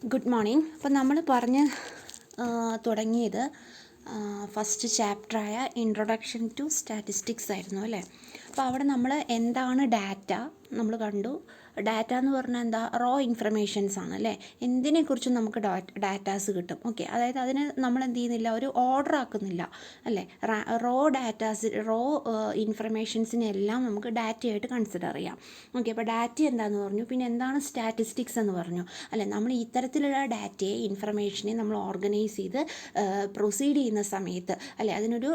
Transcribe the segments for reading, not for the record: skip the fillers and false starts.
Good morning. അപ്പം നമ്മൾ പറഞ്ഞ് തുടങ്ങിയത് ഫസ്റ്റ് ചാപ്റ്ററായ ഇൻട്രൊഡക്ഷൻ ടു സ്റ്റാറ്റിസ്റ്റിക്സ് ആയിരുന്നു അല്ലേ. അപ്പോൾ അവിടെ നമ്മൾ എന്താണ് ഡാറ്റ നമ്മൾ കണ്ടു. ഡാറ്റ എന്ന് പറഞ്ഞാൽ എന്താ, റോ ഇൻഫർമേഷൻസ് ആണ് അല്ലേ. എന്തിനെക്കുറിച്ചും നമുക്ക് ഡാറ്റാസ് കിട്ടും. ഓക്കെ, അതായത് അതിന് നമ്മൾ എന്ത് ചെയ്യുന്നില്ല, ഒരു ഓർഡർ ആക്കുന്നില്ല അല്ലേ. റോ ഇൻഫർമേഷൻസിനെല്ലാം നമുക്ക് ഡാറ്റയായിട്ട് കൺസിഡർ ചെയ്യാം. ഓക്കെ, അപ്പോൾ ഡാറ്റ എന്താണെന്ന് പറഞ്ഞു. പിന്നെ എന്താണ് സ്റ്റാറ്റിസ്റ്റിക്സ് എന്ന് പറഞ്ഞു അല്ലേ. നമ്മൾ ഇത്തരത്തിലുള്ള ഡാറ്റയെ, ഇൻഫർമേഷനെ നമ്മൾ ഓർഗനൈസ് ചെയ്ത് പ്രൊസീഡ് ചെയ്യുന്ന സമയത്ത് അല്ലേ, അതിനൊരു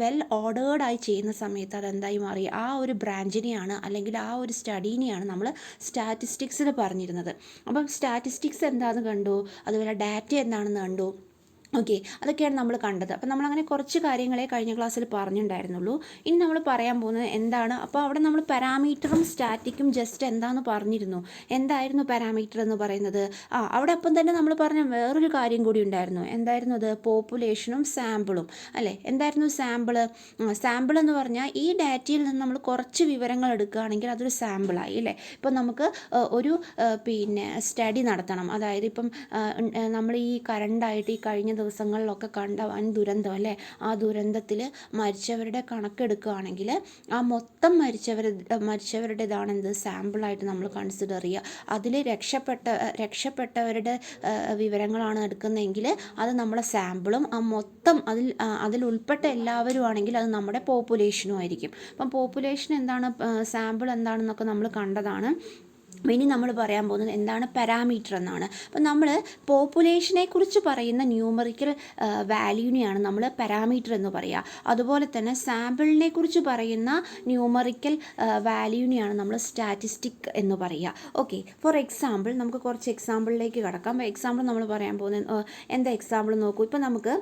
വെൽ ഓർഡേർഡായി ചെയ്യുന്ന സമയത്ത് അതെന്തായി മാറി, ആ ഒരു ബ്രാഞ്ചിനെയാണ് അല്ലെങ്കിൽ ആ ഒരു സ്റ്റഡീനെയാണ് നമ്മൾ സ്റ്റാറ്റിസ്റ്റിക്സിൽ പറഞ്ഞിരുന്നത്. അപ്പം സ്റ്റാറ്റിസ്റ്റിക്സ് എന്താണെന്ന് കണ്ടു, അതുപോലെ ഡാറ്റ എന്താണെന്ന് കണ്ടു. ഓക്കെ, അതൊക്കെയാണ് നമ്മൾ കണ്ടത്. അപ്പം നമ്മളങ്ങനെ കുറച്ച് കാര്യങ്ങളെ കഴിഞ്ഞ ക്ലാസ്സിൽ പറഞ്ഞിട്ടുണ്ടായിരുന്നുള്ളൂ. ഇനി നമ്മൾ പറയാൻ പോകുന്നത് എന്താണ്, അപ്പോൾ അവിടെ നമ്മൾ പാരാമീറ്ററും സ്റ്റാറ്റിക്കും ജസ്റ്റ് എന്താണെന്ന് പറഞ്ഞിരുന്നു. എന്തായിരുന്നു പാരാമീറ്റർ എന്ന് പറയുന്നത്? അവിടെ അപ്പം തന്നെ നമ്മൾ പറഞ്ഞ വേറൊരു കാര്യം കൂടി ഉണ്ടായിരുന്നു. എന്തായിരുന്നു അത്? പോപ്പുലേഷനും സാമ്പിളും അല്ലേ. എന്തായിരുന്നു സാമ്പിൾ എന്ന് പറഞ്ഞാൽ ഈ ഡാറ്റയിൽ നിന്ന് നമ്മൾ കുറച്ച് വിവരങ്ങൾ എടുക്കുകയാണെങ്കിൽ അതൊരു സാമ്പിളായി അല്ലേ. ഇപ്പം നമുക്ക് ഒരു സ്റ്റഡി നടത്തണം. അതായത് ഇപ്പം നമ്മൾ ഈ കറണ്ടായിട്ട് ഈ കഴിഞ്ഞ ദിവസങ്ങളിലൊക്കെ കണ്ട വൻ ദുരന്തം അല്ലേ, ആ ദുരന്തത്തിൽ മരിച്ചവരുടെ കണക്കെടുക്കുകയാണെങ്കിൽ ആ മൊത്തം മരിച്ചവരുടേതാണ് എന്ത്, സാമ്പിളായിട്ട് നമ്മൾ കൺസിഡർ ചെയ്യുക. അതിൽ രക്ഷപ്പെട്ടവരുടെ വിവരങ്ങളാണ് എടുക്കുന്നതെങ്കിൽ അത് നമ്മുടെ സാമ്പിളും, ആ മൊത്തം അതിൽ ഉൾപ്പെട്ട എല്ലാവരും ആണെങ്കിൽ അത് നമ്മുടെ പോപ്പുലേഷനും ആയിരിക്കും. അപ്പം പോപ്പുലേഷൻ എന്താണ്, സാമ്പിൾ എന്താണെന്നൊക്കെ നമ്മൾ കണ്ടതാണ്. ഇനി നമ്മൾ പറയാൻ പോകുന്നത് എന്താണ്, പാരാമീറ്റർ എന്നാണ്. അപ്പം നമ്മൾ പോപ്പുലേഷനെ കുറിച്ച് പറയുന്ന ന്യൂമറിക്കൽ വാല്യൂവിനെയാണ് നമ്മൾ പാരാമീറ്റർ എന്ന് പറയുക. അതുപോലെ തന്നെ സാമ്പിളിനെ കുറിച്ച് പറയുന്ന ന്യൂമറിക്കൽ വാല്യൂവിനെയാണ് നമ്മൾ സ്റ്റാറ്റിസ്റ്റിക് എന്ന് പറയുക. ഓക്കെ, ഫോർ എക്സാമ്പിൾ നമുക്ക് കുറച്ച് എക്സാമ്പിളിലേക്ക് കടക്കാം. അപ്പോൾ എക്സാമ്പിൾ നമ്മൾ പറയാൻ പോകുന്നത് എന്താ എക്സാമ്പിൾ നോക്കൂ. ഇപ്പം നമുക്ക്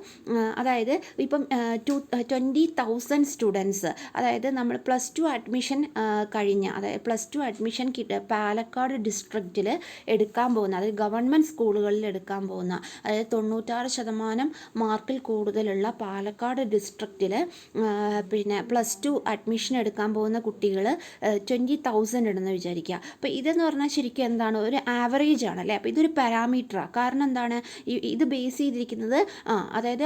അതായത് ഇപ്പം 20,000 സ്റ്റുഡൻസ്, അതായത് നമ്മൾ + 2 അഡ്മിഷൻ കഴിഞ്ഞ, അതായത് +2 അഡ്മിഷൻ പാലക്കാട് ഡിസ്ട്രിക്റ്റിൽ എടുക്കാൻ പോകുന്ന, അതായത് ഗവൺമെൻറ് സ്കൂളുകളിൽ എടുക്കാൻ പോകുന്ന, അതായത് 96% മാർക്കിൽ കൂടുതലുള്ള പാലക്കാട് ഡിസ്ട്രിക്റ്റിൽ +2 അഡ്മിഷൻ എടുക്കാൻ പോകുന്ന കുട്ടികൾ 20,000 ഉണ്ടെന്ന് വിചാരിക്കുക. അപ്പോൾ ഇതെന്ന് പറഞ്ഞാൽ ശരിക്കും എന്താണ്, ഒരു ആവറേജ് ആണ് അല്ലേ. അപ്പോൾ ഇതൊരു പാരാമീറ്ററാണ്. കാരണം എന്താണ്, ഇത് ബേസ് ചെയ്തിരിക്കുന്നത് അതായത്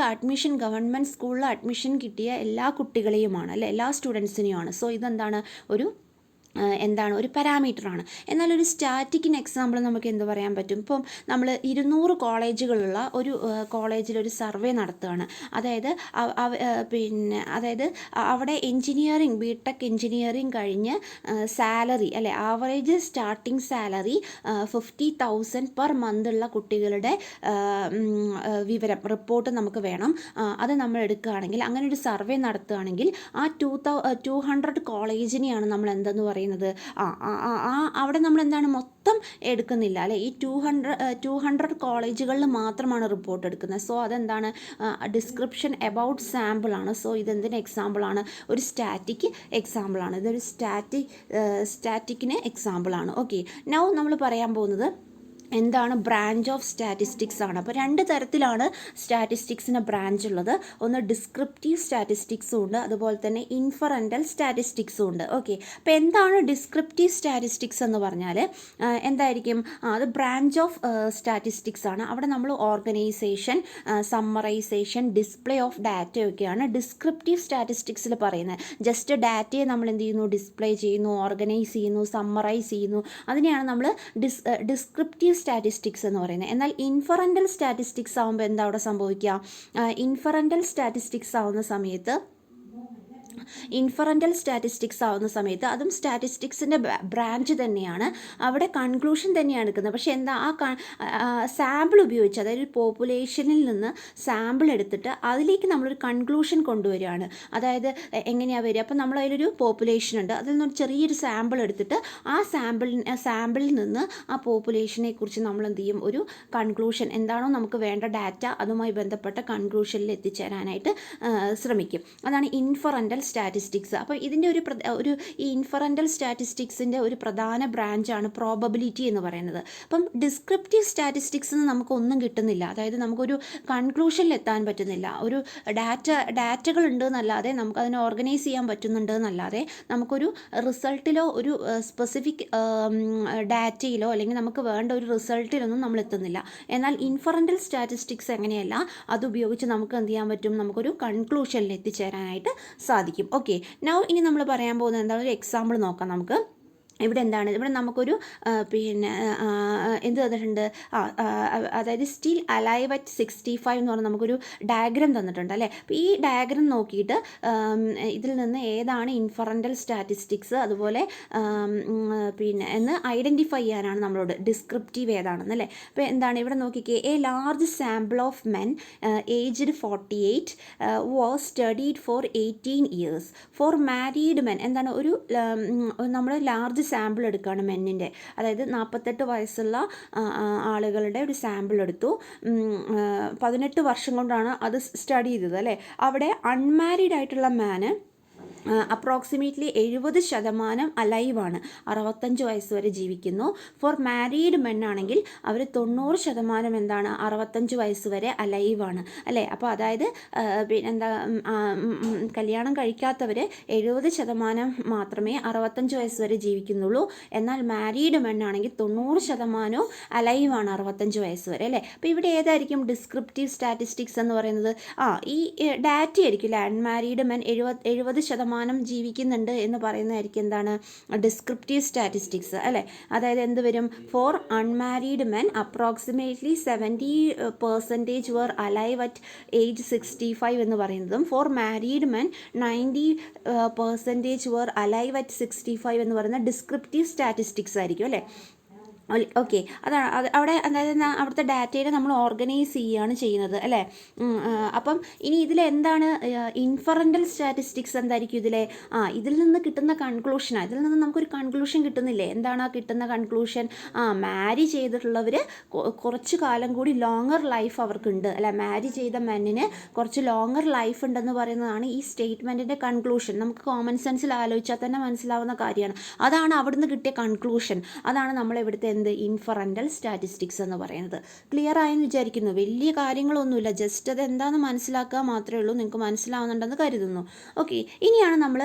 ഗവൺമെൻറ് സ്കൂളിൽ അഡ്മിഷൻ കിട്ടിയ എല്ലാ കുട്ടികളെയുമാണ് അല്ലേ, എല്ലാ സ്റ്റുഡൻസിനെയുമാണ്. സോ ഇതെന്താണ്, ഒരു പാരാമീറ്ററാണ്. എന്നാൽ ഒരു സ്റ്റാറ്റിക്കിന് എക്സാമ്പിൾ നമുക്ക് എന്ത് പറയാൻ പറ്റും. ഇപ്പം നമ്മൾ 200 കോളേജുകളുള്ള ഒരു കോളേജിലൊരു സർവേ നടത്തുകയാണ്. അതായത് അവിടെ എൻജിനീയറിങ്, ബിടെക് എൻജിനീയറിങ് കഴിഞ്ഞ് സാലറി അല്ലെ, average starting salary 50,000 per month ഉള്ള കുട്ടികളുടെ റിപ്പോർട്ട് നമുക്ക് വേണം. അത് നമ്മൾ എടുക്കുകയാണെങ്കിൽ, അങ്ങനെ ഒരു സർവേ നടത്തുകയാണെങ്കിൽ ആ 200 കോളേജിനെയാണ് നമ്മൾ എന്തെന്ന് പറയുന്നത്, അവിടെ നമ്മൾ എന്താണ് മൊത്തം എടുക്കുന്നില്ല അല്ലേ. ഈ 200 കോളേജുകളിൽ മാത്രമാണ് റിപ്പോർട്ട് എടുക്കുന്നത്. സോ അതെന്താണ്, ഡിസ്ക്രിപ്ഷൻ എബൌട്ട് സാമ്പിളാണ്. സോ ഇതെന്തിന് എക്സാമ്പിളാണ്, ഒരു സ്റ്റാറ്റിക് എക്സാമ്പിളാണ്. ഇതൊരു സ്റ്റാറ്റിക്കിന് എക്സാമ്പിളാണ്. ഓക്കെ, നൗ നമ്മൾ പറയാൻ പോകുന്നത് എന്താണ്, ബ്രാഞ്ച് ഓഫ് സ്റ്റാറ്റിസ്റ്റിക്സ് ആണ്. അപ്പോൾ 2 തരത്തിലാണ് സ്റ്റാറ്റിസ്റ്റിക്സിന് ബ്രാഞ്ച് ഉള്ളത്. ഒന്ന് ഡിസ്ക്രിപ്റ്റീവ് സ്റ്റാറ്റിസ്റ്റിക്സും ഉണ്ട്, അതുപോലെ തന്നെ ഇൻഫറൻ്റൽ സ്റ്റാറ്റിസ്റ്റിക്സും ഉണ്ട്. ഓക്കെ, അപ്പോൾ എന്താണ് ഡിസ്ക്രിപ്റ്റീവ് സ്റ്റാറ്റിസ്റ്റിക്സ് എന്ന് പറഞ്ഞാൽ എന്തായിരിക്കും, അത് ബ്രാഞ്ച് ഓഫ് സ്റ്റാറ്റിസ്റ്റിക്സ് ആണ്. അവിടെ നമ്മൾ ഓർഗനൈസേഷൻ, സമ്മറൈസേഷൻ, ഡിസ്പ്ലേ ഓഫ് ഡാറ്റയൊക്കെയാണ് ഡിസ്ക്രിപ്റ്റീവ് സ്റ്റാറ്റിസ്റ്റിക്സിൽ പറയുന്നത്. ജസ്റ്റ് ഡാറ്റയെ നമ്മൾ എന്ത് ചെയ്യുന്നു, ഡിസ്പ്ലേ ചെയ്യുന്നു, ഓർഗനൈസ് ചെയ്യുന്നു, സമ്മറൈസ് ചെയ്യുന്നു, അതിനെയാണ് നമ്മൾ ഡിസ്ക്രിപ്റ്റീവ് സ്റ്റാറ്റിസ്റ്റിക്സ് എന്ന് പറയുന്നത്. എന്നാൽ ഇൻഫറൻ്റൽ സ്റ്റാറ്റിസ്റ്റിക്സ് ആകുമ്പോൾ എന്താ അവിടെ സംഭവിക്കുക, ഇൻഫറൻ്റൽ സ്റ്റാറ്റിസ്റ്റിക്സ് ആവുന്ന സമയത്ത് അതും സ്റ്റാറ്റിസ്റ്റിക്സിൻ്റെ ബ്രാഞ്ച് തന്നെയാണ്. അവിടെ കൺക്ലൂഷൻ തന്നെയാണ് എടുക്കുന്നത്. പക്ഷേ എന്താ, സാമ്പിൾ ഉപയോഗിച്ച്, അതായത് ഒരു പോപ്പുലേഷനിൽ നിന്ന് സാമ്പിൾ എടുത്തിട്ട് അതിലേക്ക് നമ്മളൊരു കൺക്ലൂഷൻ കൊണ്ടുവരികയാണ്. അതായത് എങ്ങനെയാണ് വരിക, അപ്പം നമ്മൾ അതിലൊരു പോപ്പുലേഷൻ ഉണ്ട്, അതിൽ നിന്നൊരു ചെറിയൊരു സാമ്പിൾ എടുത്തിട്ട് ആ സാമ്പിളിൽ നിന്ന് ആ പോപ്പുലേഷനെ കുറിച്ച് നമ്മൾ എന്ത് ചെയ്യും, ഒരു കൺക്ലൂഷൻ, എന്താണോ നമുക്ക് വേണ്ട ഡാറ്റ, അതുമായി ബന്ധപ്പെട്ട കൺക്ലൂഷനിൽ എത്തിച്ചേരാനായിട്ട് ശ്രമിക്കും. അതാണ് ഇൻഫറൻ്റൽ സ്റ്റാറ്റിസ്റ്റിക്സ്. അപ്പോൾ ഇതിൻ്റെ ഈ ഇൻഫറൻ്റൽ സ്റ്റാറ്റിസ്റ്റിക്സിൻ്റെ ഒരു പ്രധാന ബ്രാഞ്ചാണ് പ്രോബബിലിറ്റി എന്ന് പറയുന്നത്. അപ്പം ഡിസ്ക്രിപ്റ്റീവ് സ്റ്റാറ്റിസ്റ്റിക്സ് നമുക്കൊന്നും കിട്ടുന്നില്ല, അതായത് നമുക്കൊരു കൺക്ലൂഷനിൽ എത്താൻ പറ്റുന്നില്ല. ഒരു ഡാറ്റകൾ ഉണ്ട് എന്നല്ലാതെ നമുക്കതിനെ ഓർഗനൈസ് ചെയ്യാൻ പറ്റുന്നുണ്ട് എന്നല്ലാതെ നമുക്കൊരു റിസൾട്ടിലോ ഒരു സ്പെസിഫിക് ഡാറ്റയിലോ അല്ലെങ്കിൽ നമുക്ക് വേണ്ട ഒരു റിസൾട്ടിലൊന്നും നമ്മൾ എത്തുന്നില്ല. എന്നാൽ ഇൻഫറൻ്റൽ സ്റ്റാറ്റിസ്റ്റിക്സ് എങ്ങനെയല്ല, അതുപയോഗിച്ച് നമുക്ക് എന്ത് ചെയ്യാൻ പറ്റും, നമുക്കൊരു കൺക്ലൂഷനിൽ എത്തിച്ചേരാനായിട്ട് സാധിക്കും. ഓക്കെ, നൗ ഇനി നമ്മൾ പറയാൻ പോകുന്നത് എന്താണ്, ഒരു എക്സാമ്പിൾ നോക്കാം നമുക്ക്. ഇവിടെ എന്താണ്, ഇവിടെ നമുക്കൊരു എന്ത് തന്നിട്ടുണ്ട്, അതായത് സ്റ്റിൽ അലൈവ് അറ്റ് 65 എന്ന് പറഞ്ഞാൽ നമുക്കൊരു ഡയഗ്രം തന്നിട്ടുണ്ട് അല്ലേ. അപ്പോൾ ഈ ഡയഗ്രം നോക്കിയിട്ട് ഇതിൽ നിന്ന് ഏതാണ് ഇൻഫറൻ്റൽ സ്റ്റാറ്റിസ്റ്റിക്സ് അതുപോലെ എന്ന് ഐഡൻറ്റിഫൈ ചെയ്യാനാണ് നമ്മളോട്, ഡിസ്ക്രിപ്റ്റീവ് ഏതാണെന്ന് അല്ലേ. അപ്പോൾ എന്താണ് ഇവിടെ നോക്കിക്കേ, a large sample of men aged 48 was studied for 18 years. For married men എന്താണ്, ഒരു നമ്മൾ ലാർജ് സാമ്പിൾ എടുക്കുകയാണ് മെന്നിൻ്റെ, അതായത് 48 വയസ്സുള്ള ആളുകളുടെ ഒരു സാമ്പിൾ എടുത്തു. 18 വർഷം കൊണ്ടാണ് അത് സ്റ്റഡി ചെയ്തത് അല്ലേ. അവിടെ അൺമാരീഡ് ആയിട്ടുള്ള മാന് അപ്രോക്സിമേറ്റ്ലി 70% അലൈവാണ്, 65 വയസ്സ് വരെ ജീവിക്കുന്നു. ഫോർ മാരീഡ് മെൻ ആണെങ്കിൽ അവർ 90% എന്താണ്, 65 വയസ്സ് വരെ അലൈവാണ് അല്ലേ. അപ്പോൾ അതായത് എന്താ, കല്യാണം കഴിക്കാത്തവർ 70% മാത്രമേ 65 വയസ്സ് വരെ ജീവിക്കുന്നുള്ളൂ. എന്നാൽ മാരീഡ് മെൻ ആണെങ്കിൽ 90% അലൈവാണ് 65 വയസ്സ് വരെ അല്ലേ. അപ്പോൾ ഇവിടെ ഏതായിരിക്കും ഡിസ്ക്രിപ്റ്റീവ് സ്റ്റാറ്റിസ്റ്റിക്സ് എന്ന് പറയുന്നത്? ഈ ഡാറ്റ ആയിരിക്കും അല്ലേ. അൺമാരീഡ് മെൻ 70% ജീവിക്കുന്നുണ്ട് എന്ന് പറയുന്നതായിരിക്കും എന്താണ്, ഡിസ്ക്രിപ്റ്റീവ് സ്റ്റാറ്റിസ്റ്റിക്സ് അല്ലേ. അതായത് എന്ത് വരും, for unmarried men approximately 70% were alive at age 65 എന്ന് പറയുന്നതും for married men 90% were alive at 65 എന്ന് പറയുന്ന ഡിസ്ക്രിപ്റ്റീവ് സ്റ്റാറ്റിസ്റ്റിക്സ് ആയിരിക്കും അല്ലേ. ഓക്കെ, അതാണ് അവിടെ അതായത് അവിടുത്തെ ഡാറ്റയെ നമ്മൾ ഓർഗനൈസ് ചെയ്യുകയാണ് ചെയ്യുന്നത് അല്ലേ. അപ്പം ഇനി ഇതിലെന്താണ് ഇൻഫറൻ്റൽ സ്റ്റാറ്റിസ്റ്റിക്സ് എന്തായിരിക്കും ഇതിൽ നിന്ന് കിട്ടുന്ന കൺക്ലൂഷനാണ്. ഇതിൽ നിന്ന് നമുക്കൊരു കൺക്ലൂഷൻ കിട്ടുന്നില്ലേ. എന്താണ് ആ കിട്ടുന്ന കൺക്ലൂഷൻ? മാരി ചെയ്തിട്ടുള്ളവർ കുറച്ച് കാലം കൂടി ലോങ്ങർ ലൈഫ് അവർക്കുണ്ട് അല്ലെ. മാരി ചെയ്ത മെന്നിന് കുറച്ച് ലോങ്ങർ ലൈഫ് ഉണ്ടെന്ന് പറയുന്നതാണ് ഈ സ്റ്റേറ്റ്മെൻറ്റിൻ്റെ കൺക്ലൂഷൻ. നമുക്ക് കോമൺ സെൻസിൽ ആലോചിച്ചാൽ തന്നെ മനസ്സിലാവുന്ന കാര്യമാണ്. അതാണ് അവിടുന്ന് കിട്ടിയ കൺക്ലൂഷൻ. അതാണ് നമ്മളിവിടുത്തെ ഇൻഫറൻ്റൽ സ്റ്റാറ്റിസ്റ്റിക്സ് എന്ന് പറയുന്നത്. ക്ലിയർ ആയെന്ന് വിചാരിക്കുന്നു. വലിയ കാര്യങ്ങളൊന്നുമില്ല, ജസ്റ്റ് അത് എന്താണെന്ന് മനസ്സിലാക്കുക മാത്രമേ ഉള്ളൂ. നിങ്ങൾക്ക് മനസ്സിലാവുന്നുണ്ടെന്ന് കരുതുന്നു. ഓക്കെ, ഇനിയാണ് നമ്മൾ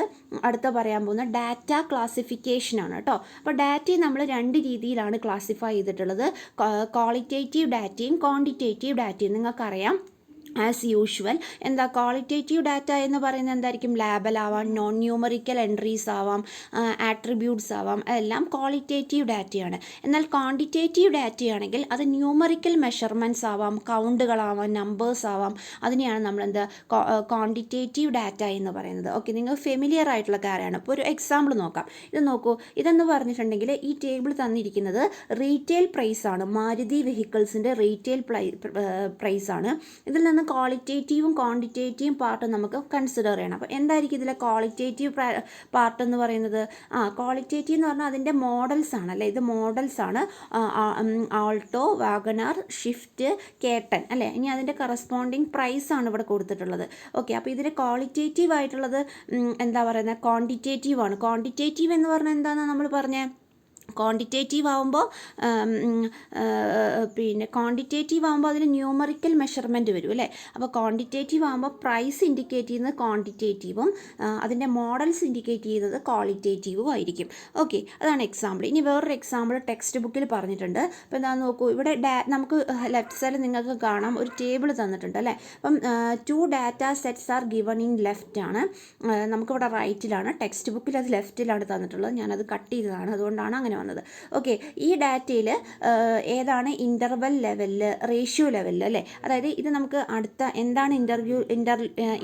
അടുത്ത പറയാൻ പോകുന്ന ഡാറ്റ ക്ലാസിഫിക്കേഷനാണ് കേട്ടോ. അപ്പോൾ ഡാറ്റയെ നമ്മൾ 2 രീതിയിലാണ് ക്ലാസിഫൈ ചെയ്തിട്ടുള്ളത്, ക്വാളിറ്റേറ്റീവ് ഡാറ്റയും ക്വാണ്ടിറ്റേറ്റീവ് ഡാറ്റയും. നിങ്ങൾക്കറിയാം ആസ് യൂഷ്വൽ എന്താ, ക്വാളിറ്റേറ്റീവ് ഡാറ്റ എന്ന് പറയുന്നത് എന്തായിരിക്കും, ലേബൽ ആവാം, നോൺ ന്യൂമറിക്കൽ എൻട്രീസ് ആവാം, ആട്രിബ്യൂട്ട്സ് ആവാം, എല്ലാം ക്വാളിറ്റേറ്റീവ് ഡാറ്റയാണ്. എന്നാൽ ക്വാണ്ടിറ്റേറ്റീവ് ഡാറ്റയാണെങ്കിൽ അത് ന്യൂമറിക്കൽ മെഷർമെൻറ്റ്സ് ആവാം, കൗണ്ടുകളാവാം, നമ്പേഴ്സ് ആവാം. അതിനെയാണ് നമ്മൾ ക്വാണ്ടിറ്റേറ്റീവ് ഡാറ്റ എന്ന് പറയുന്നത്. ഓക്കെ, നിങ്ങൾ ഫെമിലിയർ ആയിട്ടുള്ള കാര്യമാണ്. ഇപ്പോൾ ഒരു എക്സാമ്പിൾ നോക്കാം. ഇത് നോക്കൂ, ഇതെന്ന് പറഞ്ഞിട്ടുണ്ടെങ്കിൽ ഈ ടേബിൾ തന്നിരിക്കുന്നത് റീറ്റെയിൽ പ്രൈസ് ആണ്, മാരുതി വെഹിക്കിൾസിൻ്റെ റീറ്റെയിൽ പ്രൈസ് ആണ്. ഇതിൽ നിന്ന് ക്വാളിറ്റേറ്റീവും ക്വാണ്ടിറ്റേറ്റീവും പാർട്ട് നമുക്ക് കൺസിഡർ ചെയ്യണം. അപ്പോൾ എന്തായിരിക്കും ഇതിലെ ക്വാളിറ്റേറ്റീവ് പാർട്ട് എന്ന് പറയുന്നത്? ക്വാളിറ്റേറ്റീവ് എന്ന് പറഞ്ഞാൽ അതിൻ്റെ മോഡൽസ് ആണ് അല്ലേ. ഇത് മോഡൽസ് ആണ്, ആൾട്ടോ, വാഗണാർ, ഷിഫ്റ്റ്, കേട്ടൻ അല്ലേ. ഇനി അതിൻ്റെ കറസ്പോണ്ടിങ് പ്രൈസ് ആണ് ഇവിടെ കൊടുത്തിട്ടുള്ളത്. ഓക്കെ, അപ്പോൾ ഇതിൽ ക്വാളിറ്റേറ്റീവ് ആയിട്ടുള്ളത് എന്താ പറയുന്നത്, ക്വാണ്ടിറ്റേറ്റീവ് ആണ്. ക്വാണ്ടിറ്റേറ്റീവ് എന്ന് പറഞ്ഞാൽ എന്താണെന്ന് നമ്മൾ പറഞ്ഞത്, ക്വാണ്ടിറ്റേറ്റീവ് ആകുമ്പോൾ അതിന് ന്യൂമറിക്കൽ മെഷർമെൻറ്റ് വരും അല്ലേ. അപ്പോൾ ക്വാണ്ടിറ്റേറ്റീവ് ആകുമ്പോൾ പ്രൈസ് ഇൻഡിക്കേറ്റ് ചെയ്യുന്നത് ക്വാണ്ടിറ്റേറ്റീവും അതിൻ്റെ മോഡൽസ് ഇൻഡിക്കേറ്റ് ചെയ്യുന്നത് ക്വാളിറ്റേറ്റീവും ആയിരിക്കും. ഓക്കെ, അതാണ് എക്സാമ്പിൾ. ഇനി വേറൊരു എക്സാമ്പിൾ ടെക്സ്റ്റ് ബുക്കിൽ പറഞ്ഞിട്ടുണ്ട്. അപ്പോൾ എന്താണെന്ന് നോക്കൂ, ഇവിടെ നമുക്ക് ലെഫ്റ്റ് സൈഡിൽ നിങ്ങൾക്ക് കാണാം ഒരു ടേബിൾ തന്നിട്ടുണ്ട് അല്ലേ. അപ്പം 2 data sets are given in left ആണ്, നമുക്കിവിടെ റൈറ്റിലാണ്. ടെക്സ്റ്റ് ബുക്കിൽ അത് ലെഫ്റ്റിലാണ് തന്നിട്ടുള്ളത്, ഞാനത് കട്ട് ചെയ്തതാണ്, അതുകൊണ്ടാണ് അങ്ങനെ വന്നത്. ഓക്കെ, ഈ ഡാറ്റയിൽ ഏതാണ് ഇൻ്റർവൽ ലെവലിൽ, റേഷ്യോ ലെവലിൽ അല്ലേ. അതായത് ഇത് നമുക്ക് അടുത്ത എന്താണ്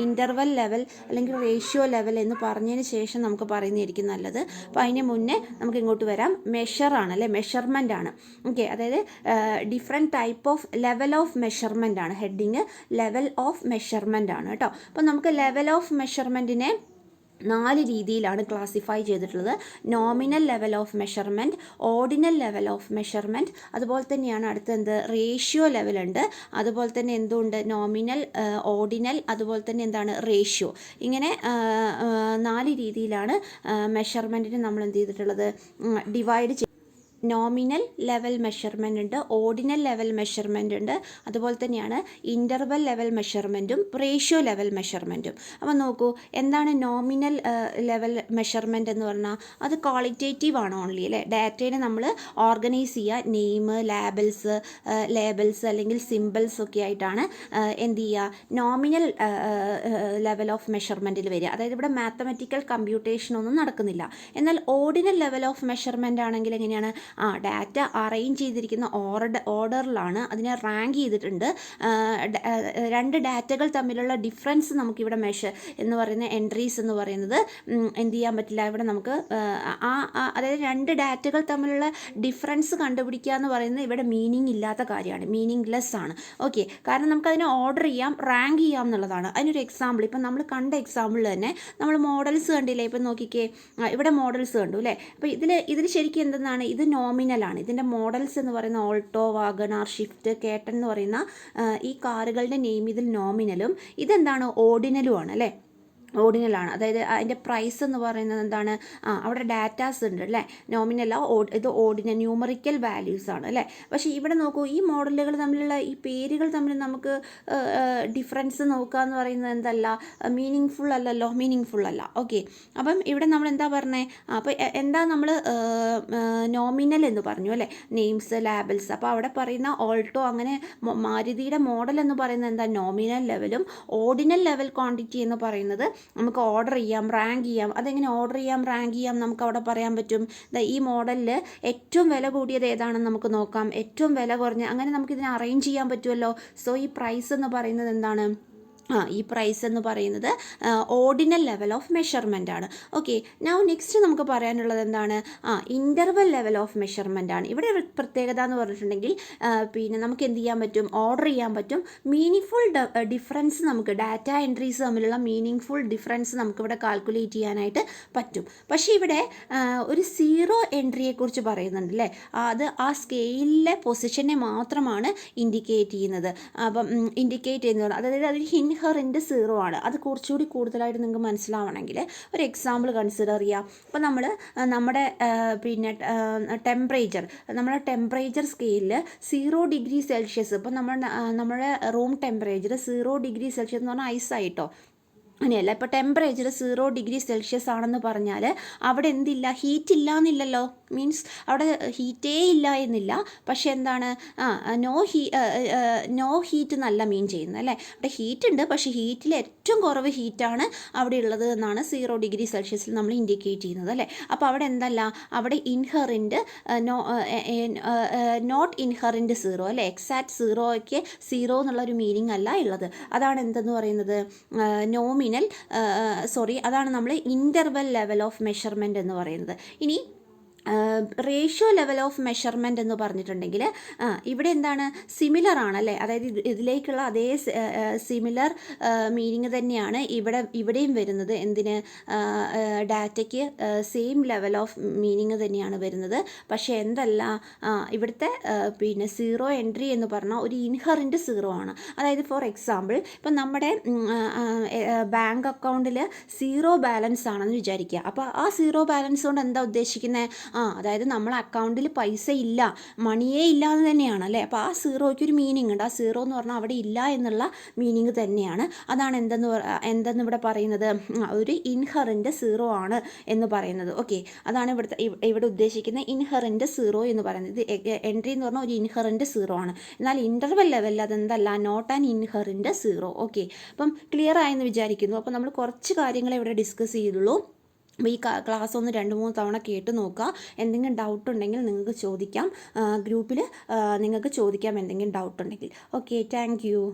ഇൻ്റർവൽ ലെവൽ അല്ലെങ്കിൽ റേഷ്യോ ലെവൽ എന്ന് പറഞ്ഞതിന് ശേഷം നമുക്ക് പറയുന്നതായിരിക്കും നല്ലത്. അപ്പോൾ അതിന് മുന്നേ നമുക്ക് ഇങ്ങോട്ട് വരാം. മെഷറാണ് അല്ലേ, മെഷർമെൻ്റ് ആണ്. ഓക്കെ, അതായത് different type of level of measurement ആണ് ഹെഡിങ്, ലെവൽ ഓഫ് മെഷർമെൻ്റ് ആണ് കേട്ടോ. അപ്പോൾ നമുക്ക് ലെവൽ ഓഫ് മെഷർമെൻറ്റിനെ 4 രീതിയിലാണ് ക്ലാസിഫൈ ചെയ്തിട്ടുള്ളത്. Nominal level of measurement, ordinal level of measurement, അതുപോലെ തന്നെയാണ് അടുത്ത റേഷ്യോ ലെവലുണ്ട്, അതുപോലെ തന്നെ എന്തുണ്ട് നോമിനൽ, ഓർഡിനൽ, അതുപോലെ തന്നെ എന്താണ് റേഷ്യോ. ഇങ്ങനെ 4 രീതിയിലാണ് മെഷർമെൻറ്റിന് നമ്മൾ എന്ത് ചെയ്തിട്ടുള്ളത്, ഡിവൈഡ്. നോമിനൽ ലെവൽ മെഷർമെൻ്റ് ഉണ്ട്, ഓർഡിനൽ ലെവൽ മെഷർമെൻ്റ് ഉണ്ട്, അതുപോലെ തന്നെയാണ് ഇൻ്റർവൽ ലെവൽ മെഷർമെൻറ്റും റേഷ്യോ ലെവൽ മെഷർമെൻറ്റും. അപ്പോൾ നോക്കൂ, എന്താണ് നോമിനൽ ലെവൽ മെഷർമെൻറ്റ് എന്ന് പറഞ്ഞാൽ അത് ക്വാളിറ്റേറ്റീവ് ആണ് ഓൺലി അല്ലേ. ഡാറ്റേനെ നമ്മൾ ഓർഗനൈസ് ചെയ്യുക, നെയിം, ലേബൽസ് അല്ലെങ്കിൽ സിമ്പിൾസ് ഒക്കെ ആയിട്ടാണ് എന്ത് ചെയ്യുക നോമിനൽ ലെവൽ ഓഫ് മെഷർമെൻറ്റിൽ വരിക. അതായത് ഇവിടെ മാത്തമാറ്റിക്കൽ കമ്പ്യൂട്ടേഷനൊന്നും നടക്കുന്നില്ല. എന്നാൽ ഓർഡിനൽ ലെവൽ ഓഫ് മെഷർമെൻ്റ് ആണെങ്കിൽ എങ്ങനെയാണ്, ഡാറ്റ അറേഞ്ച് ചെയ്തിരിക്കുന്ന ഓർഡറിലാണ്, അതിനെ റാങ്ക് ചെയ്തിട്ടുണ്ട്. 2 ഡാറ്റകൾ തമ്മിലുള്ള ഡിഫറൻസ് നമുക്കിവിടെ എന്ന് പറയുന്ന എൻട്രീസ് എന്ന് പറയുന്നത് എന്ത് ചെയ്യാൻ പറ്റില്ല. ഇവിടെ നമുക്ക് അതായത് 2 ഡാറ്റകൾ തമ്മിലുള്ള ഡിഫറൻസ് കണ്ടുപിടിക്കുക എന്ന് പറയുന്നത് ഇവിടെ മീനിങ് ഇല്ലാത്ത കാര്യമാണ്, മീനിങ്ലെസ് ആണ്. ഓക്കെ, കാരണം നമുക്കതിനെ ഓർഡർ ചെയ്യാം, റാങ്ക് ചെയ്യാം എന്നുള്ളതാണ്. അതിനൊരു എക്സാമ്പിൾ ഇപ്പം നമ്മൾ കണ്ട എക്സാമ്പിളിൽ തന്നെ നമ്മൾ മോഡൽസ് കണ്ടില്ലേ. ഇപ്പം നോക്കിക്കേ, ഇവിടെ മോഡൽസ് കണ്ടു അല്ലേ. അപ്പോൾ ഇതിൽ ശരിക്കും എന്തെന്നാണ്, ഇത് നോമിനലാണ്. ഇതിൻ്റെ മോഡൽസ് എന്ന് പറയുന്ന ഓൾട്ടോ, വാഗണാർ, ഷിഫ്റ്റ്, കേട്ടൻ എന്ന് പറയുന്ന ഈ കാറുകളുടെ നെയിം ഇതിൽ നോമിനലും ഇതെന്താണ് ഓർഡിനലും ആണ് അല്ലേ. ഓർഡിനലാണ്. അതായത് അതിൻ്റെ പ്രൈസ് എന്ന് പറയുന്നത് എന്താണ്, അവിടെ ഡാറ്റാസ് ഉണ്ട് അല്ലേ. നോമിനല്ല, ഇത് ഓർഡിനൽ ന്യൂമറിക്കൽ വാല്യൂസ് ആണ് അല്ലേ. പക്ഷേ ഇവിടെ നോക്കൂ, ഈ മോഡലുകൾ തമ്മിലുള്ള ഈ പേരുകൾ തമ്മിൽ നമുക്ക് ഡിഫറൻസ് നോക്കുക എന്ന് പറയുന്നത് എന്തല്ല, മീനിങ് ഫുൾ അല്ല. ഓക്കെ, അപ്പം ഇവിടെ നമ്മൾ എന്താ പറഞ്ഞത്, അപ്പോൾ എന്താ നമ്മൾ നോമിനൽ എന്ന് പറഞ്ഞു അല്ലേ, നെയിംസ്, ലേബൽസ്. അപ്പോൾ അവിടെ പറയുന്ന ഓൾട്ടോ അങ്ങനെ മാരുതിയുടെ മോഡൽ എന്ന് പറയുന്നത് എന്താ നോമിനൽ ലെവലും, ഓർഡിനൽ ലെവൽ ക്വാണ്ടിറ്റി എന്ന് പറയുന്നത് നമുക്ക് ഓർഡർ ചെയ്യാം, റാങ്ക് ചെയ്യാം. അതെങ്ങനെ ഓർഡർ ചെയ്യാം, റാങ്ക് ചെയ്യാം നമുക്ക് അവിടെ പറയാൻ പറ്റും. ഈ മോഡലിൽ ഏറ്റവും വില കൂടിയത് ഏതാണെന്ന് നമുക്ക് നോക്കാം, ഏറ്റവും വില കുറഞ്ഞ, അങ്ങനെ നമുക്കിതിനെ അറേഞ്ച് ചെയ്യാൻ പറ്റുമല്ലോ. സോ ഈ പ്രൈസ് എന്ന് പറയുന്നത് എന്താണ്, ഈ പ്രൈസ് എന്ന് പറയുന്നത് ഓർഡിനൽ ലെവൽ ഓഫ് മെഷർമെൻ്റ് ആണ്. ഓക്കെ, നൗ നെക്സ്റ്റ് നമുക്ക് പറയാനുള്ളത് എന്താണ്, ഇൻ്റർവൽ ലെവൽ ഓഫ് മെഷർമെൻ്റ് ആണ്. ഇവിടെ ഒരു പ്രത്യേകത എന്ന് പറഞ്ഞിട്ടുണ്ടെങ്കിൽ പിന്നെ നമുക്ക് എന്ത് ചെയ്യാൻ പറ്റും, ഓർഡർ ചെയ്യാൻ പറ്റും. മീനിങ് ഡിഫറൻസ് നമുക്ക് ഡാറ്റ എൻട്രീസ് തമ്മിലുള്ള മീനിങ് ഡിഫറൻസ് നമുക്കിവിടെ കാൽക്കുലേറ്റ് ചെയ്യാനായിട്ട് പറ്റും. പക്ഷേ ഇവിടെ ഒരു 0 എൻട്രിയെക്കുറിച്ച് പറയുന്നുണ്ട് അല്ലേ. അത് ആ സ്കെയിലിലെ പൊസിഷനെ മാത്രമാണ് ഇൻഡിക്കേറ്റ് ചെയ്യുന്നത്. അപ്പം ഇൻഡിക്കേറ്റ് ചെയ്യുന്നത് അതായത് അതൊരു ഇൻഹെറൻറ്റ് 0 ആണ്. അത് കുറച്ചുകൂടി കൂടുതലായിട്ട് നിങ്ങൾക്ക് മനസ്സിലാവണമെങ്കിൽ ഒരു എക്സാമ്പിൾ കൺസിഡർ ചെയ്യാം. അപ്പോൾ നമ്മുടെ പിന്നെ ടെമ്പറേച്ചർ സ്കെയിലിൽ 0 ഡിഗ്രി സെൽഷ്യസ്, ഇപ്പോൾ നമ്മുടെ റൂം ടെമ്പറേച്ചർ 0 ഡിഗ്രി സെൽഷ്യസ് എന്ന് പറഞ്ഞാൽ ഐസായിട്ടോ അങ്ങനെയല്ല. ഇപ്പോൾ ടെമ്പറേച്ചർ 0 ഡിഗ്രി സെൽഷ്യസ് ആണെന്ന് പറഞ്ഞാൽ അവിടെ എന്തില്ല, ഹീറ്റ് ഇല്ല എന്നില്ലല്ലോ. മീൻസ് അവിടെ ഹീറ്റേ ഇല്ല എന്നില്ല. പക്ഷെ എന്താണ്, നോ ഹീറ്റ് എന്നല്ല മീൻ ചെയ്യുന്നത് അല്ലേ. അവിടെ ഹീറ്റ് ഉണ്ട്, പക്ഷേ ഹീറ്റിൽ ഏറ്റവും കുറവ് ഹീറ്റാണ് അവിടെ ഉള്ളത് എന്നാണ് 0 ഡിഗ്രി സെൽഷ്യസിൽ നമ്മൾ ഇൻഡിക്കേറ്റ് ചെയ്യുന്നത് അല്ലേ. അപ്പോൾ അവിടെ എന്തല്ല, അവിടെ ഇൻഹെറൻറ്റ് നോട്ട് ഇൻഹെറൻറ്റ് 0 അല്ലേ. എക്സാക്റ്റ് 0ക്ക് 0 എന്നുള്ളൊരു മീനിങ് അല്ല ഉള്ളത്. അതാണ് എന്തെന്ന് പറയുന്നത്, അതാണ് നമ്മൾ ഇൻ്റർവൽ ലെവൽ ഓഫ് മെഷർമെൻറ്റ് എന്ന് പറയുന്നത്. ഇനി റേഷ്യോ ലെവൽ ഓഫ് മെഷർമെൻറ്റ് എന്ന് പറഞ്ഞിട്ടുണ്ടെങ്കിൽ ഇവിടെ എന്താണ്, സിമിലർ ആണല്ലേ. അതായത് ഇതിലേക്കുള്ള അതേ സിമിലർ മീനിങ് തന്നെയാണ് ഇവിടെയും വരുന്നത്. എന്തിന്, ഡാറ്റയ്ക്ക് സെയിം ലെവൽ ഓഫ് മീനിങ് തന്നെയാണ് വരുന്നത്. പക്ഷേ എന്തല്ല, ഇവിടുത്തെ പിന്നെ 0 എൻട്രി എന്ന് പറഞ്ഞാൽ ഒരു ഇൻഹെറൻറ്റ് 0 ആണ്. അതായത് ഫോർ എക്സാമ്പിൾ, ഇപ്പം നമ്മുടെ ബാങ്ക് അക്കൗണ്ടിൽ 0 ബാലൻസ് ആണെന്ന് വിചാരിക്കുക. അപ്പോൾ ആ 0 ബാലൻസ് കൊണ്ട് എന്താ ഉദ്ദേശിക്കുന്നത്, അതായത് നമ്മളെ അക്കൗണ്ടിൽ പൈസ ഇല്ല, മണിയേ ഇല്ല എന്ന് തന്നെയാണ് അല്ലേ. അപ്പോൾ ആ 0യ്ക്ക് ഒരു മീനിങ് ഉണ്ട്. ആ 0 എന്ന് പറഞ്ഞാൽ അവിടെ ഇല്ല എന്നുള്ള മീനിങ് തന്നെയാണ്. അതാണ് എന്തെന്ന് ഇവിടെ പറയുന്നത്, ഒരു ഇൻഹെറൻറ്റ് 0 ആണ് എന്ന് പറയുന്നത്. ഓക്കെ, അതാണ് ഇവിടെ ഉദ്ദേശിക്കുന്ന ഇൻഹെറൻറ്റ് 0 എന്ന് പറയുന്നത്. എൻട്രി എന്ന് പറഞ്ഞാൽ ഒരു ഇൻഹെറൻറ്റ് 0 ആണ്. എന്നാൽ ഇൻ്റർവൽ ലെവലിൽ അതെന്തല്ല, നോട്ട് ആൻ ഇൻഹെറൻറ്റ് 0. ഓക്കെ, അപ്പം ക്ലിയർ ആയെന്ന് വിചാരിക്കുന്നു. അപ്പോൾ നമ്മൾ കുറച്ച് കാര്യങ്ങളെ ഇവിടെ ഡിസ്കസ് ചെയ്തുള്ളൂ. അപ്പോൾ ഈ ക്ലാസ് ഒന്ന് 2-3 തവണ കേട്ട് നോക്കുക. എന്തെങ്കിലും ഡൗട്ട് ഉണ്ടെങ്കിൽ നിങ്ങൾക്ക് ചോദിക്കാം, ഗ്രൂപ്പിൽ നിങ്ങൾക്ക് ചോദിക്കാം എന്തെങ്കിലും ഡൗട്ട് ഉണ്ടെങ്കിൽ. Okay, thank you.